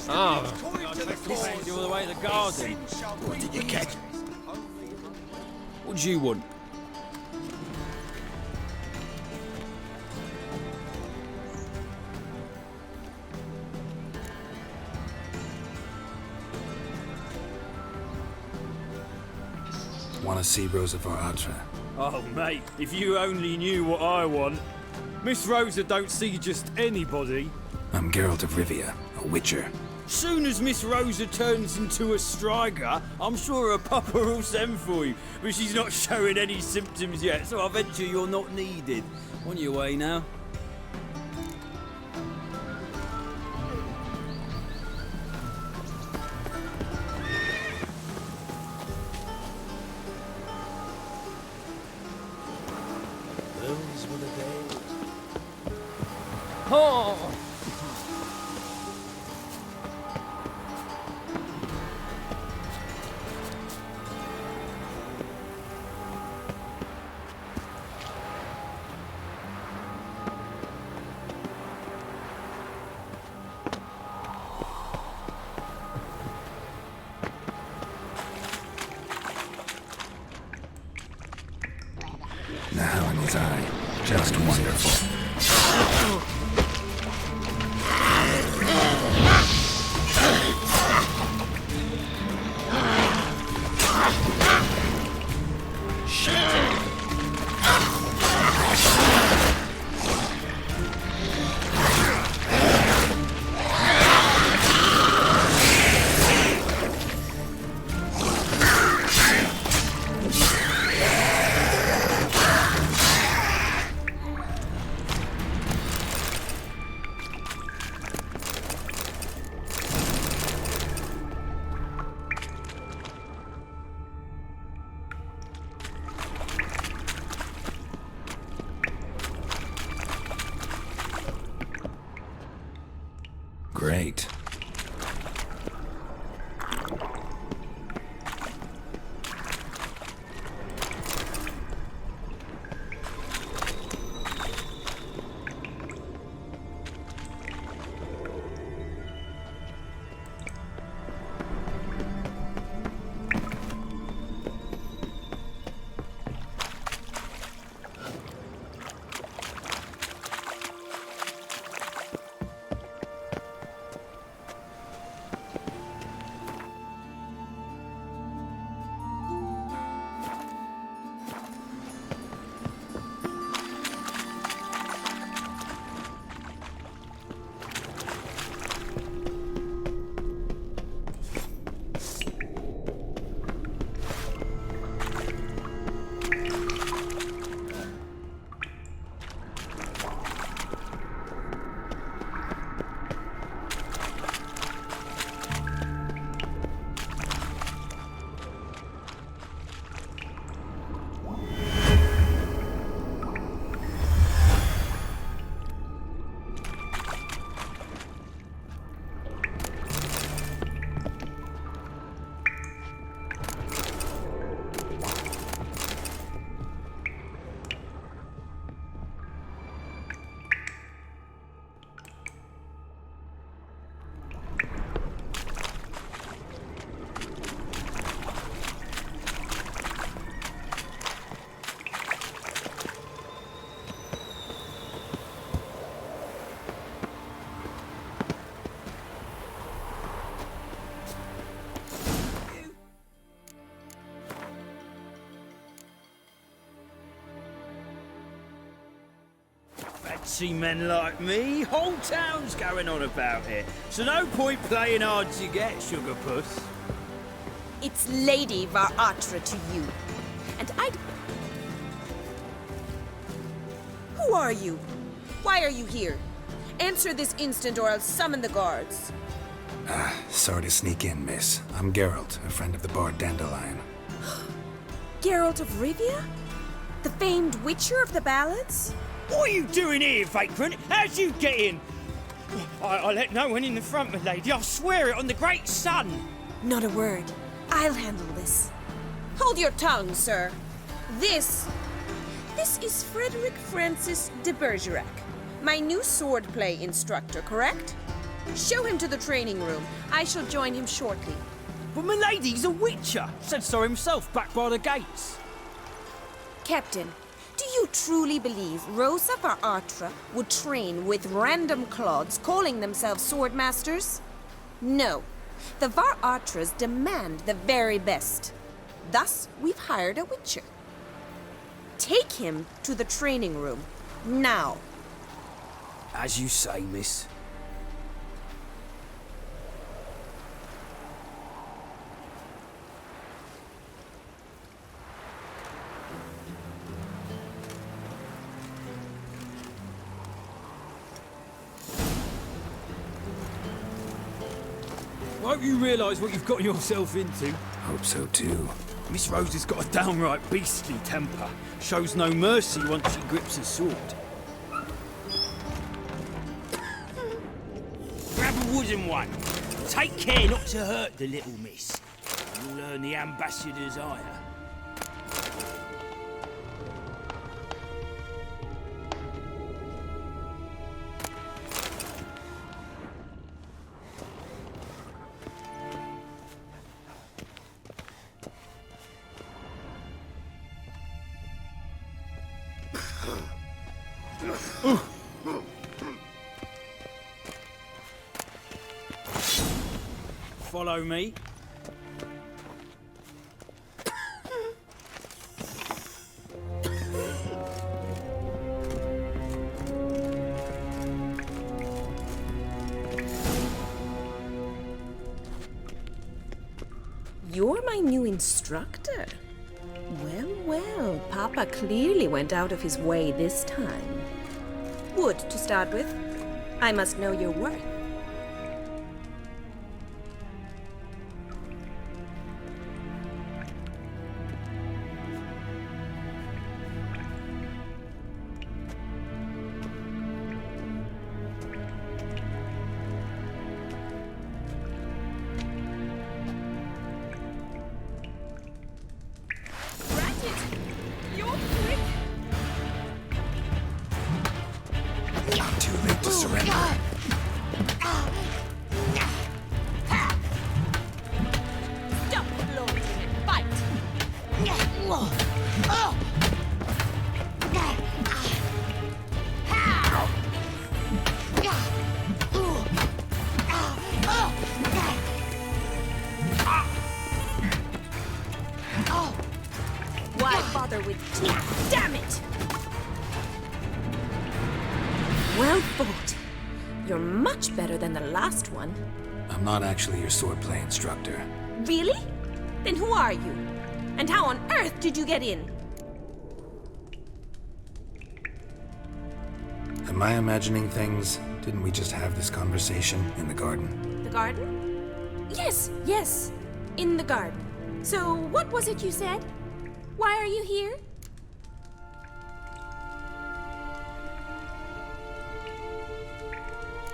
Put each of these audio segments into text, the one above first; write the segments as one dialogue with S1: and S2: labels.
S1: Oh, you all the way to the garden.
S2: What did you catch?
S1: What do you want?
S2: Want to see Rosa for Atra?
S1: Oh, mate, if you only knew what I want. Miss Rosa don't see just anybody.
S2: I'm Geralt of Rivia, a witcher.
S1: Soon as Miss Rosa turns into a striker, I'm sure her papa will send for you. But she's not showing any symptoms yet, so I venture you're not needed. On your way now.
S3: Those were the days.
S1: Oh!
S2: Now in his eye. Just wonderful. Great.
S1: See men like me, whole town's going on about it. So no point playing hard to get, sugar puss.
S4: It's Lady Varatra to you. And Who are you? Why are you here? Answer this instant or I'll summon the guards.
S2: Sorry to sneak in, miss. I'm Geralt, a friend of the bard Dandelion.
S4: Geralt of Rivia? The famed witcher of the ballads?
S1: What are you doing here, vagrant? How'd you get in? I let no one in the front, my lady. I swear it on the great sun.
S4: Not a word. I'll handle this. Hold your tongue, sir. This is Frederick Francis de Bergerac, my new swordplay instructor, correct? Show him to the training room. I shall join him shortly.
S1: But milady's a witcher. Said so himself back by the gates.
S4: Captain, do you truly believe Rosa var Artra would train with random clods calling themselves sword masters? No. The var Artras demand the very best. Thus, we've hired a witcher. Take him to the training room. Now.
S1: As you say, miss. Won't you realise what you've got yourself into?
S2: Hope so too.
S1: Miss Rose has got a downright beastly temper. Shows no mercy once she grips a sword. Grab a wooden one. Take care not to hurt the little miss. You'll earn the ambassador's ire. Follow me.
S4: You're my new instructor. Well, well, Papa clearly went out of his way this time. Wood, to start with. I must know your worth.
S2: Not too late to surrender.
S4: Stop floating and fight! Why bother with teeth? Damn it! Well fought. You're much better than the last one.
S2: I'm not actually your swordplay instructor.
S4: Really? Then who are you? And how on earth did you get in?
S2: Am I imagining things? Didn't we just have this conversation in the garden?
S4: The garden? Yes, yes. In the garden. So, what was it you said? Why are you here?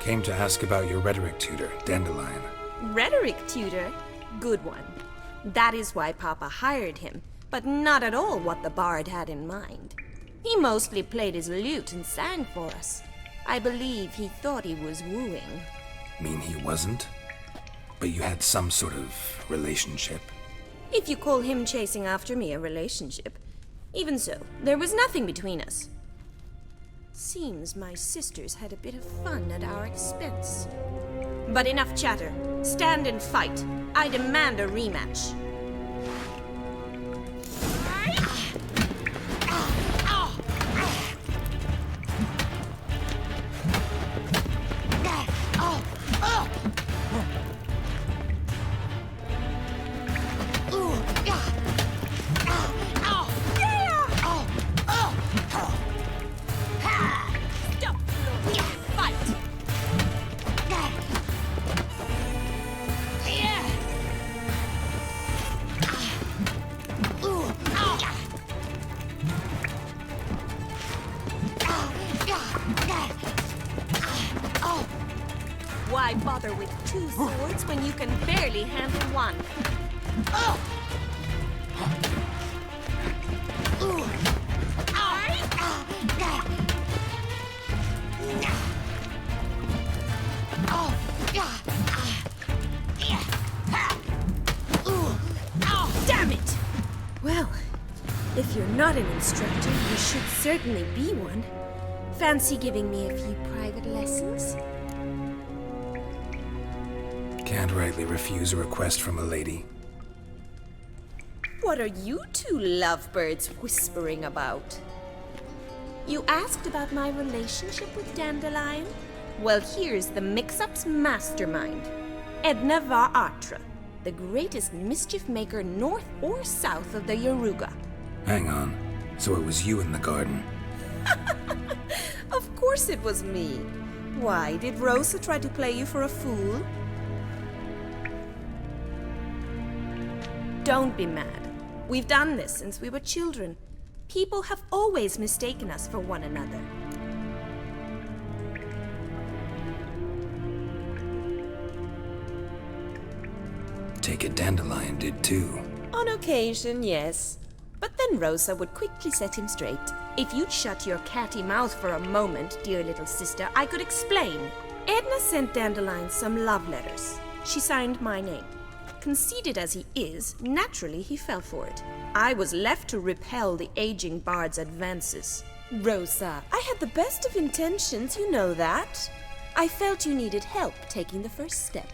S2: Came to ask about your rhetoric tutor, Dandelion.
S4: Rhetoric tutor? Good one. That is why Papa hired him, but not at all what the bard had in mind. He mostly played his lute and sang for us. I believe he thought he was wooing.
S2: Mean he wasn't? But you had some sort of relationship?
S4: If you call him chasing after me a relationship. Even so, there was nothing between us. Seems my sisters had a bit of fun at our expense. But enough chatter. Stand and fight. I demand a rematch. Why bother with two swords when you can barely handle one? If you're not an instructor, you should certainly be one. Fancy giving me a few private lessons?
S2: Can't rightly refuse a request from a lady.
S4: What are you two lovebirds whispering about? You asked about my relationship with Dandelion? Well, here's the mix-up's mastermind. Edna var Atra, the greatest mischief maker north or south of the Yaruga.
S2: Hang on. So it was you in the garden?
S4: Of course it was me. Why, did Rosa try to play you for a fool? Don't be mad. We've done this since we were children. People have always mistaken us for one another.
S2: Take it Dandelion did too.
S4: On occasion, yes. But then Rosa would quickly set him straight. If you'd shut your catty mouth for a moment, dear little sister, I could explain. Edna sent Dandelion some love letters. She signed my name. Conceited as he is, naturally he fell for it. I was left to repel the aging bard's advances. Rosa, I had the best of intentions, you know that. I felt you needed help taking the first step.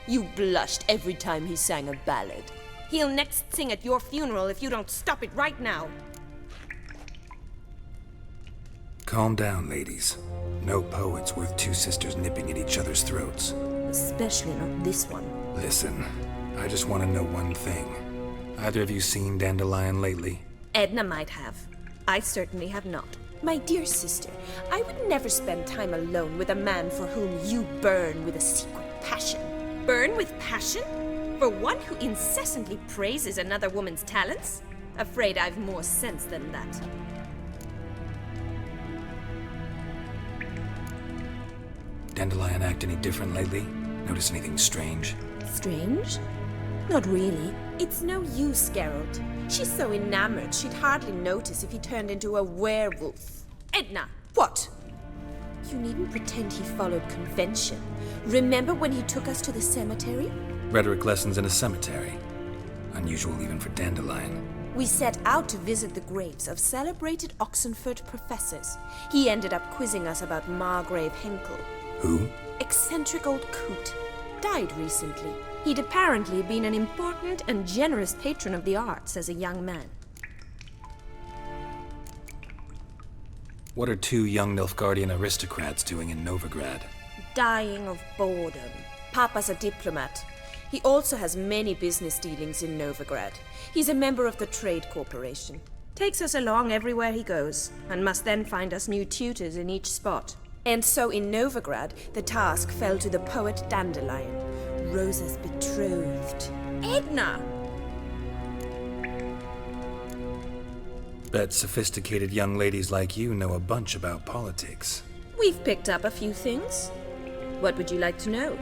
S4: You blushed every time he sang a ballad. He'll next sing at your funeral if you don't stop it right now.
S2: Calm down, ladies. No poet's worth two sisters nipping at each other's throats.
S4: Especially not this one.
S2: Listen, I just want to know one thing. Either of you seen Dandelion lately?
S4: Edna might have. I certainly have not. My dear sister, I would never spend time alone with a man for whom you burn with a secret passion. Burn with passion? For one who incessantly praises another woman's talents? Afraid I've more sense than that.
S2: Dandelion act any different lately? Notice anything strange?
S4: Strange? Not really. It's no use, Geralt. She's so enamored she'd hardly notice if he turned into a werewolf. Edna! What? You needn't pretend he followed convention. Remember when he took us to the cemetery?
S2: Rhetoric lessons in a cemetery. Unusual even for Dandelion.
S4: We set out to visit the graves of celebrated Oxenford professors. He ended up quizzing us about Margrave Henkel.
S2: Who?
S4: Eccentric old coot. Died recently. He'd apparently been an important and generous patron of the arts as a young man.
S2: What are two young Nilfgaardian aristocrats doing in Novigrad?
S4: Dying of boredom. Papa's a diplomat. He also has many business dealings in Novigrad. He's a member of the Trade Corporation. Takes us along everywhere he goes, and must then find us new tutors in each spot. And so in Novigrad, the task fell to the poet Dandelion, Rosa's betrothed. Edna!
S2: Bet sophisticated young ladies like you know a bunch about politics.
S4: We've picked up a few things. What would you like to know?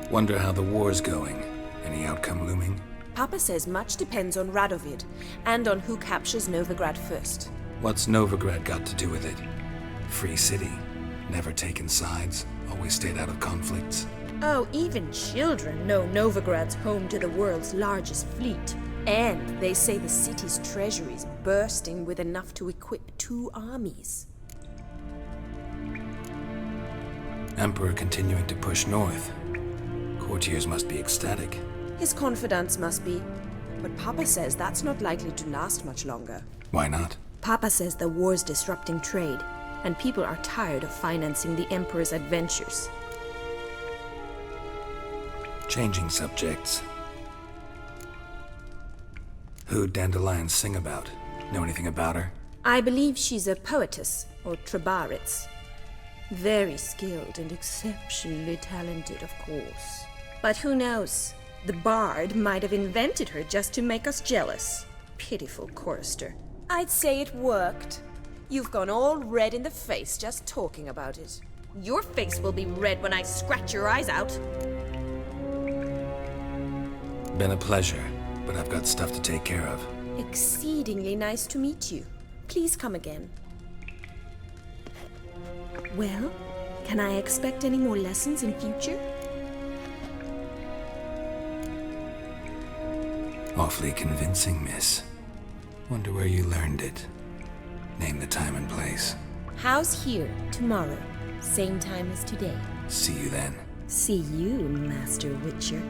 S2: Wonder how the war's going. Any outcome looming?
S4: Papa says much depends on Radovid, and on who captures Novigrad first.
S2: What's Novigrad got to do with it? Free city. Never taken sides. Always stayed out of conflicts.
S4: Oh, even children know Novigrad's home to the world's largest fleet. And they say the city's treasury's bursting with enough to equip 2 armies.
S2: Emperor continuing to push north. Courtiers must be ecstatic.
S4: His confidants must be. But Papa says that's not likely to last much longer.
S2: Why not?
S4: Papa says the war's disrupting trade, and people are tired of financing the Emperor's adventures.
S2: Changing subjects. Who'd Dandelion sing about? Know anything about her?
S4: I believe she's a poetess, or Trebaritz. Very skilled and exceptionally talented, of course. But who knows? The bard might have invented her just to make us jealous. Pitiful chorister. I'd say it worked. You've gone all red in the face just talking about it. Your face will be red when I scratch your eyes out.
S2: Been a pleasure, but I've got stuff to take care of.
S4: Exceedingly nice to meet you. Please come again. Well, can I expect any more lessons in future?
S2: Awfully convincing, miss. Wonder where you learned it. Name the time and place.
S4: House here, tomorrow. Same time as today.
S2: See you then.
S4: See you, Master Witcher.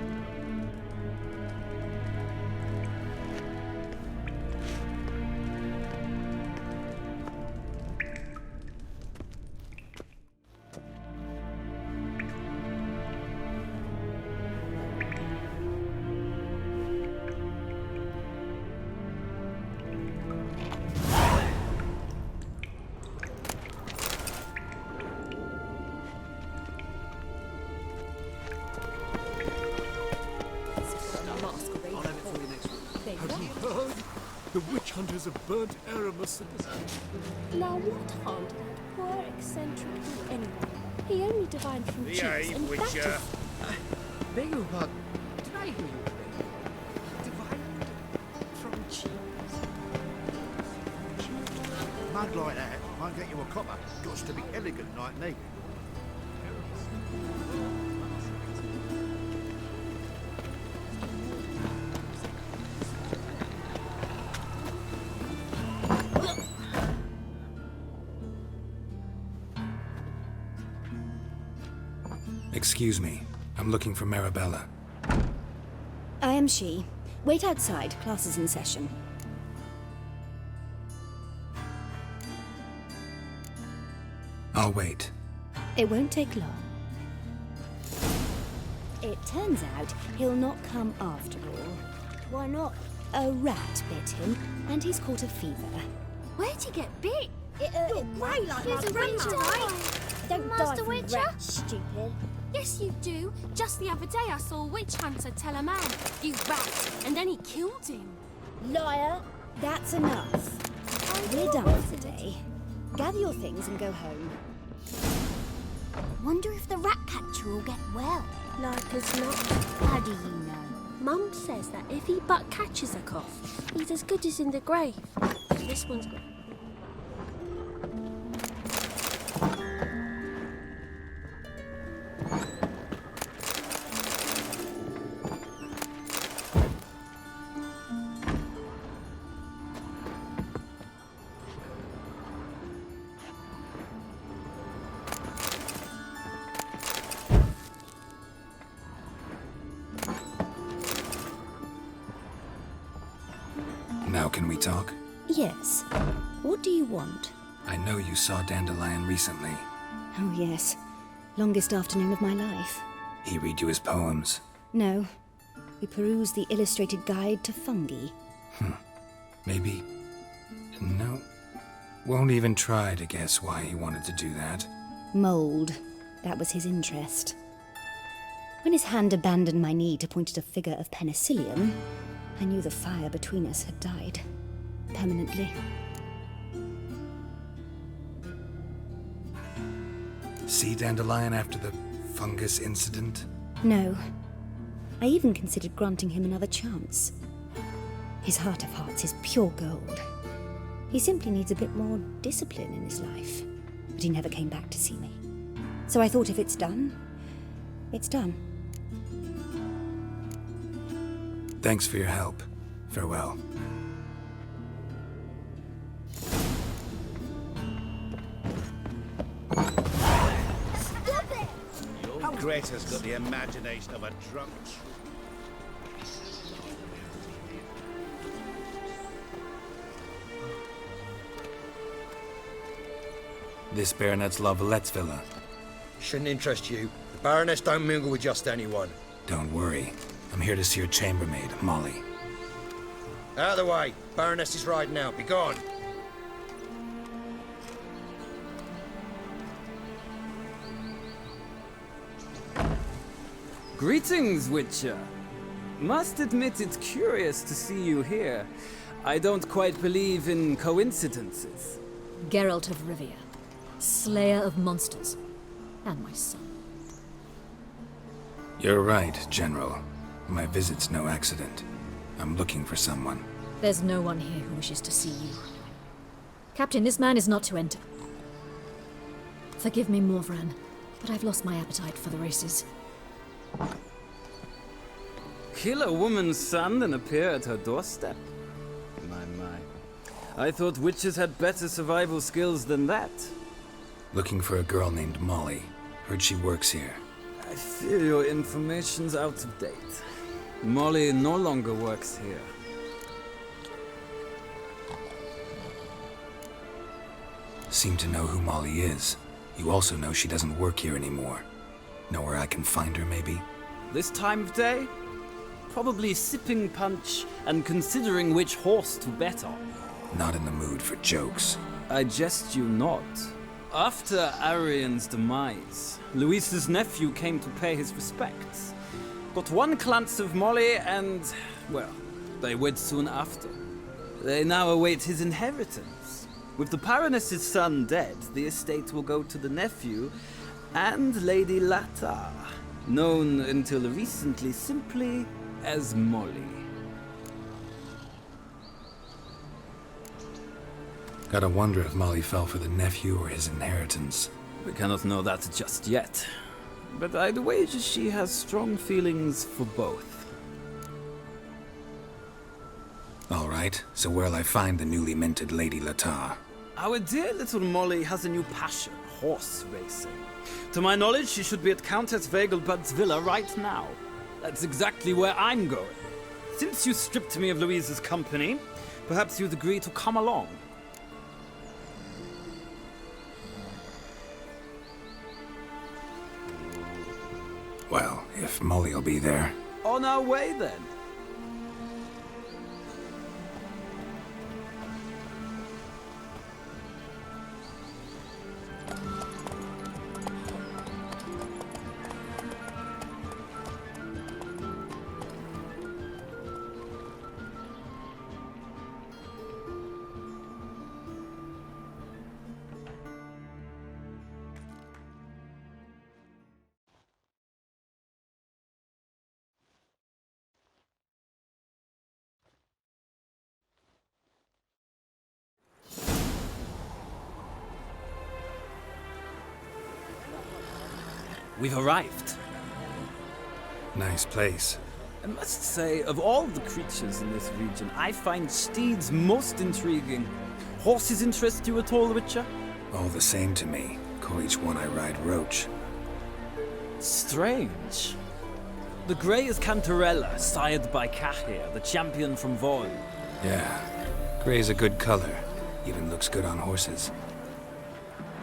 S3: The witch hunters have burnt Aramis.
S5: Now what harm did that poor eccentric do anyway? He only divined from cheats, and that is...
S3: Beg your pardon. Did I hear you correctly? Divided from cheese.
S6: Mug like that won't get you a copper. Got to be elegant like me.
S2: Excuse me. I'm looking for Marabella.
S7: I am she. Wait outside. Class is in session.
S2: I'll wait.
S7: It won't take long. It turns out he'll not come after all.
S5: Why not?
S7: A rat bit him, and he's caught a fever.
S5: Where'd he get bit?
S7: You're grey like
S5: He's
S7: my
S5: a
S7: brother,
S5: Witcher,
S7: right? Don't die
S5: Master
S7: from
S5: Witcher?
S7: rats, stupid.
S5: Yes, you do. Just the other day I saw a witch hunter tell a man, "You rat," and then he killed him.
S7: Liar! That's enough. We're done for the day. Gather your things and go home.
S5: Wonder if the rat catcher will get well. Like as not. How do you know? Mum says that if he but catches a cough, he's as good as in the grave. This one's good.
S2: Now can we talk?
S7: Yes. What do you want?
S2: I know you saw Dandelion recently.
S7: Oh, yes. Longest afternoon of my life.
S2: He read you his poems.
S7: No. We perused the illustrated guide to fungi.
S2: Maybe... No. Won't even try to guess why he wanted to do that.
S7: Mold. That was his interest. When his hand abandoned my knee to point at a figure of penicillium, I knew the fire between us had died. Permanently.
S2: See Dandelion after the fungus incident?
S7: No. I even considered granting him another chance. His heart of hearts is pure gold. He simply needs a bit more discipline in his life. But he never came back to see me. So I thought if it's done, it's done.
S2: Thanks for your help. Farewell.
S6: Your Greta's got the imagination of a drunk.
S2: This Baronet's Lavallette's villa.
S8: Shouldn't interest you. The Baroness don't mingle with just anyone.
S2: Don't worry. I'm here to see your chambermaid, Molly.
S8: Out of the way. Baroness is riding out. Be gone.
S1: Greetings, Witcher. Must admit it's curious to see you here. I don't quite believe in coincidences.
S9: Geralt of Rivia, slayer of monsters, and my son.
S2: You're right, General. My visit's no accident. I'm looking for someone.
S9: There's no one here who wishes to see you. Captain, this man is not to enter. Forgive me, Morvran, but I've lost my appetite for the races.
S1: Kill a woman's son and appear at her doorstep? My. I thought witches had better survival skills than that.
S2: Looking for a girl named Molly. Heard she works here.
S1: I fear your information's out of date. Molly no longer works here.
S2: Seem to know who Molly is. You also know she doesn't work here anymore. Know where I can find her, maybe?
S1: This time of day? Probably sipping punch and considering which horse to bet on.
S2: Not in the mood for jokes.
S1: I jest you not. After Arian's demise, Luis's nephew came to pay his respects. Got one glance of Molly and, well, they wed soon after. They now await his inheritance. With the Baroness's son dead, the estate will go to the nephew and Lady Latta, known until recently simply as Molly.
S2: Gotta wonder if Molly fell for the nephew or his inheritance.
S1: We cannot know that just yet. But I'd wager she has strong feelings for both.
S2: All right, so where'll I find the newly minted Lady Latta?
S1: Our dear little Molly has a new passion, horse racing. To my knowledge, she should be at Countess Vegelbud's villa right now. That's exactly where I'm going. Since you stripped me of Louise's company, perhaps you'd agree to come along.
S2: Well, if Molly'll be there.
S1: On our way, then. We've arrived.
S2: Nice place.
S1: I must say, of all the creatures in this region, I find steeds most intriguing. Horses interest you at all, Witcher?
S2: All the same to me. Call each one I ride Roach.
S1: Strange. The grey is Cantarella, sired by Cahir, the champion from Vol.
S2: Yeah, gray's a good color. Even looks good on horses.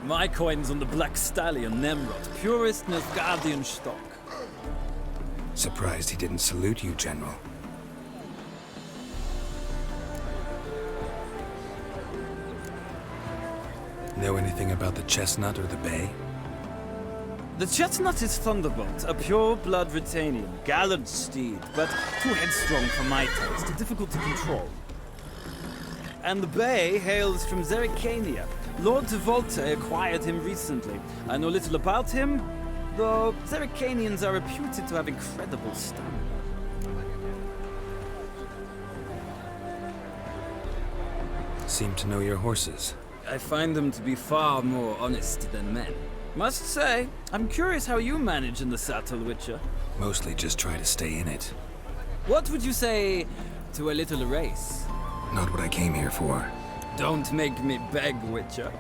S1: My coin's on the Black Stallion, Nemrod, purest Nilfgaardian stock.
S2: Surprised he didn't salute you, General. Know anything about the chestnut or the bay?
S1: The chestnut is Thunderbolt, a pure-blood Britannian, gallant steed, but too headstrong for my taste, difficult to control. And the bay hails from Zerrikania. Lord de Volte acquired him recently. I know little about him, though Zerrikanians are reputed to have incredible stamina.
S2: Seem to know your horses.
S1: I find them to be far more honest than men. Must say, I'm curious how you manage in the saddle, Witcher.
S2: Mostly just try to stay in it.
S1: What would you say to a little race?
S2: Not what I came here for.
S1: Don't make me beg, Witcher.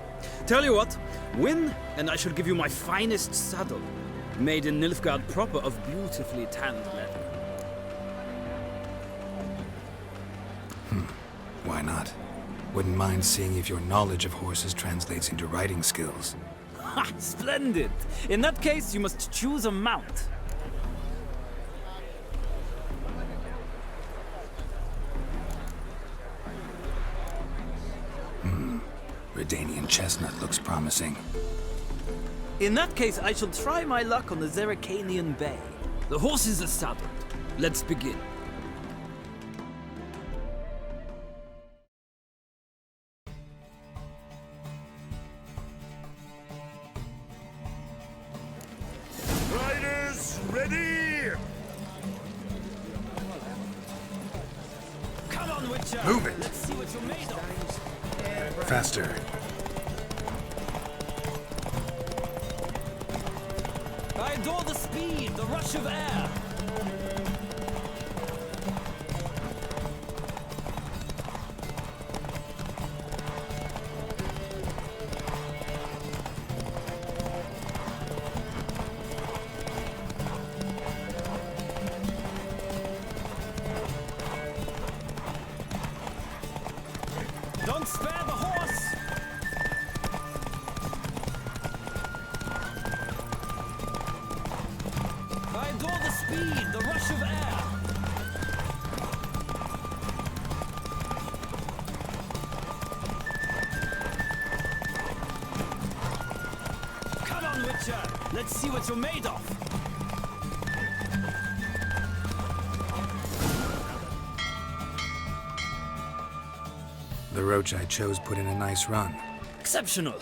S1: Tell you what, win, and I shall give you my finest saddle, made in Nilfgaard proper of beautifully tanned leather.
S2: Why not? Wouldn't mind seeing if your knowledge of horses translates into riding skills.
S1: Ha! Splendid! In that case, you must choose a mount.
S2: Redanian chestnut looks promising.
S1: In that case, I shall try my luck on the Zerrikanian Bay. The horses are saddled. Let's begin.
S6: Riders, ready!
S1: Come on, Witcher!
S2: Move it!
S1: Let's see what you're made of.
S2: Faster.
S1: I adore the speed, the rush of air. Witcher! Let's see what you're made of!
S2: The roach I chose put in a nice run.
S1: Exceptional.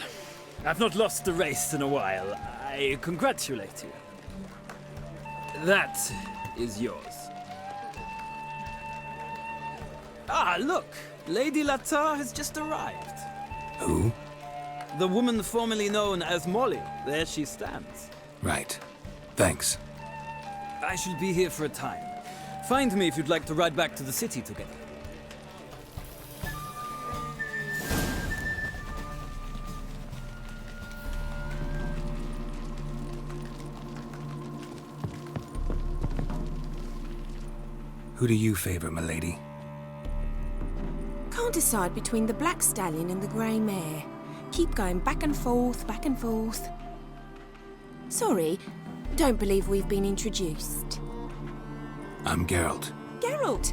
S1: I've not lost the race in a while. I congratulate you. That is yours. Ah, look! Lady Latar has just arrived.
S2: Who?
S1: The woman formerly known as Molly. There she stands.
S2: Right. Thanks.
S1: I shall be here for a time. Find me if you'd like to ride back to the city together.
S2: Who do you favor, milady?
S4: Can't decide between the black stallion and the grey mare. Keep going back and forth, back and forth. Sorry, don't believe we've been introduced.
S2: I'm Geralt.
S4: Geralt!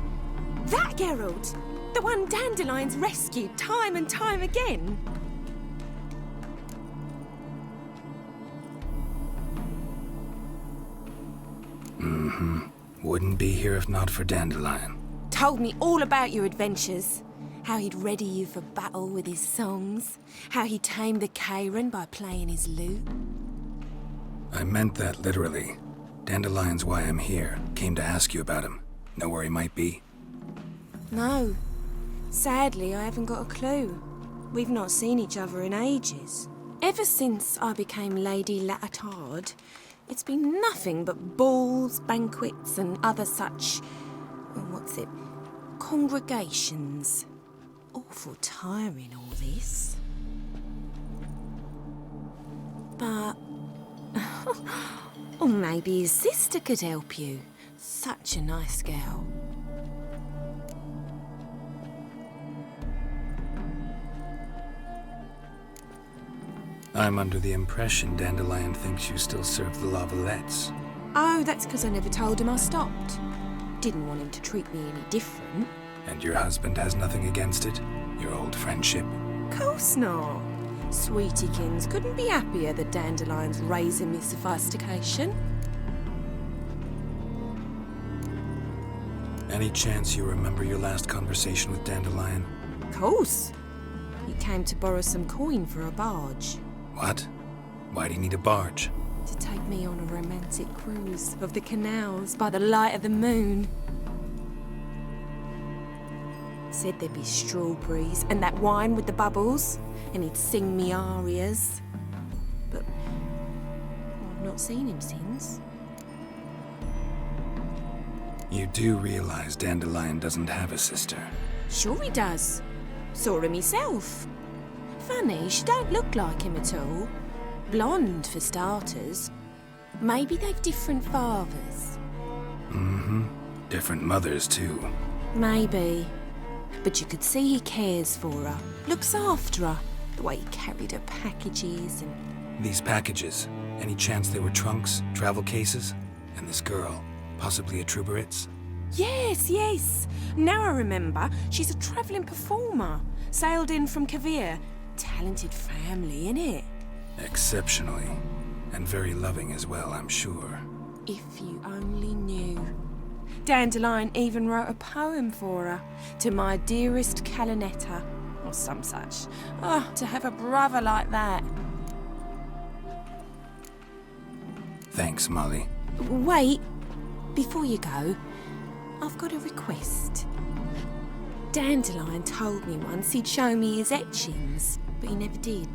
S4: That Geralt! The one Dandelion's rescued time and time again.
S2: Wouldn't be here if not for Dandelion.
S4: Told me all about your adventures. How he'd ready you for battle with his songs. How he tamed the Karen by playing his lute.
S2: I meant that literally. Dandelion's why I'm here. Came to ask you about him. Know where he might be?
S4: No. Sadly, I haven't got a clue. We've not seen each other in ages. Ever since I became Lady Latard, it's been nothing but balls, banquets, and other such... congregations. Awful tiring, all this. But... or maybe his sister could help you. Such a nice girl.
S2: I'm under the impression Dandelion thinks you still serve the Lavalettes.
S4: Oh, that's because I never told him I stopped. Didn't want him to treat me any different.
S2: And your husband has nothing against it? Your old friendship?
S4: Course not. Sweetiekins couldn't be happier that Dandelion's raising me sophistication.
S2: Any chance you remember your last conversation with Dandelion?
S4: Course. He came to borrow some coin for a barge.
S2: What? Why do you need a barge?
S4: To take me on a romantic cruise of the canals by the light of the moon. Said there'd be strawberries and that wine with the bubbles, and he'd sing me arias. But I've not seen him since.
S2: You do realize Dandelion doesn't have a sister?
S4: Sure he does. Saw him himself. Funny, she don't look like him at all. Blonde, for starters. Maybe they've different fathers.
S2: Different mothers, too.
S4: Maybe. But you could see he cares for her. Looks after her. The way he carried her packages and...
S2: These packages, any chance they were trunks, travel cases? And this girl, possibly a Truberitz?
S4: Yes, yes. Now I remember. She's a travelling performer. Sailed in from Kavir. Talented family, innit?
S2: Exceptionally. And very loving as well, I'm sure.
S4: If you only knew. Dandelion even wrote a poem for her. To my dearest Calinetta. Or some such. Oh, to have a brother like that.
S2: Thanks, Molly.
S4: Wait. Before you go, I've got a request. Dandelion told me once he'd show me his etchings, but he never did.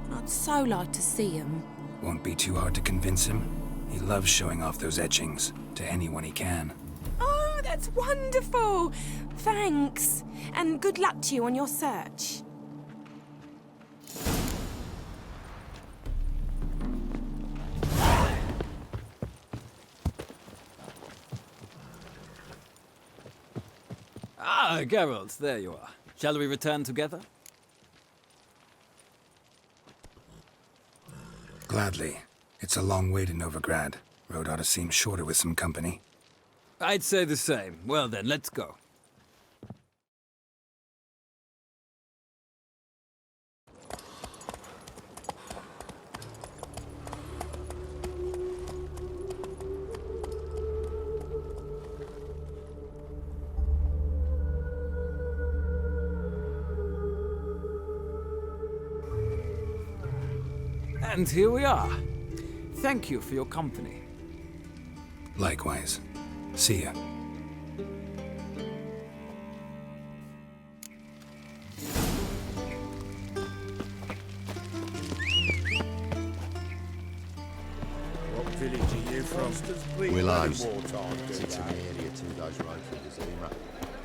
S4: And I'd so like to see them.
S2: Won't be too hard to convince him. He loves showing off those etchings to anyone he can.
S4: Oh, that's wonderful! Thanks. And good luck to you on your search.
S1: Ah, Geralt, there you are. Shall we return together?
S2: Gladly. It's a long way to Novigrad. Road ought to seem shorter with some company.
S1: I'd say the same. Well then, let's go. And here we are. Thank you for your company.
S2: Likewise. See ya.
S6: What village are you from?
S10: Willows.
S6: Sits in the area 2 days road from Gezira.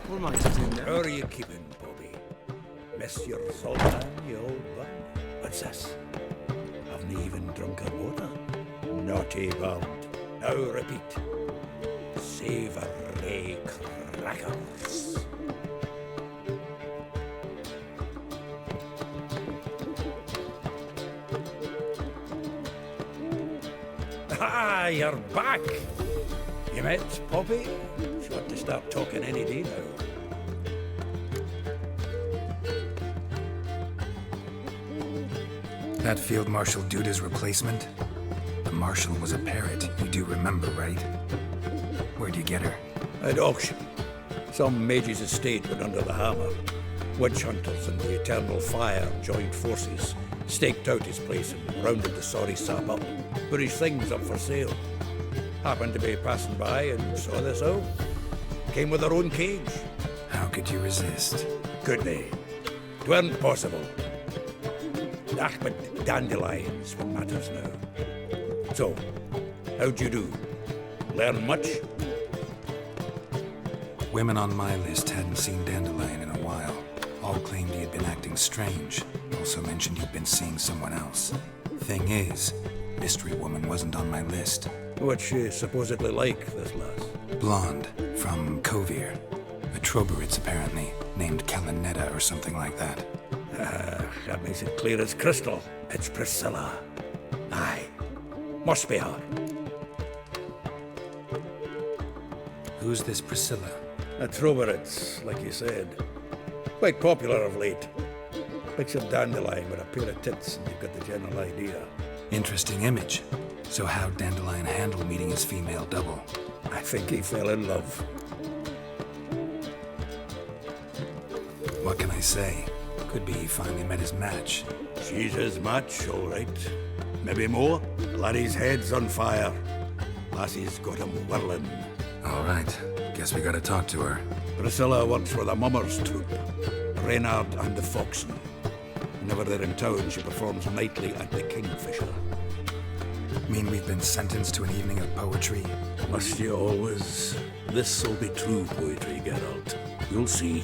S3: What am I to do now?
S6: How are you keeping, Bobby? Miss your sultan, you old bug? What's this? Haven't even drunk her water? Naughty bound. Now repeat. Savoury crackers. Ah, you're back! You met Poppy? She ought to start talking any day now.
S2: That Field Marshal Duda's replacement? The Marshal was a parrot, you do remember, right? Where'd you get her?
S6: At auction. Some mage's estate went under the hammer. Witch hunters and the Eternal Fire joined forces, staked out his place and rounded the sorry sap up. Put his things up for sale. Happened to be passing by and saw this out. Came with her own cage.
S2: How could you resist?
S6: Couldn't they? 'Tweren't possible. But dandelions what matters now. So, how'd you do? Learn much?
S2: Women on my list hadn't seen Dandelion in a while. All claimed he had been acting strange. Also mentioned he'd been seeing someone else. Thing is, Mystery Woman wasn't on my list.
S6: What's she supposedly like, this lass?
S2: Blonde, from Kovir. A Troberitz, apparently, named Kalinetta or something like that.
S6: That makes it clear as crystal. It's Priscilla. Aye. Must be her.
S2: Who's this Priscilla?
S6: A Troberitz, like you said. Quite popular of late. Picture Dandelion with a pair of tits and you've got the general idea.
S2: Interesting image. So how'd Dandelion handle meeting his female double?
S6: I think he fell in love.
S2: What can I say? Could be he finally met his match.
S6: She's his match, all right. Maybe more. Laddie's head's on fire. Lassie's got him whirling.
S2: All right. Guess we gotta talk to her.
S6: Priscilla works for the Mummers troupe. Reynard and the Foxen. Whenever they're in town, she performs nightly at the Kingfisher.
S2: Mean we've been sentenced to an evening of poetry?
S6: Must you always? This'll be true poetry, Geralt. You'll see.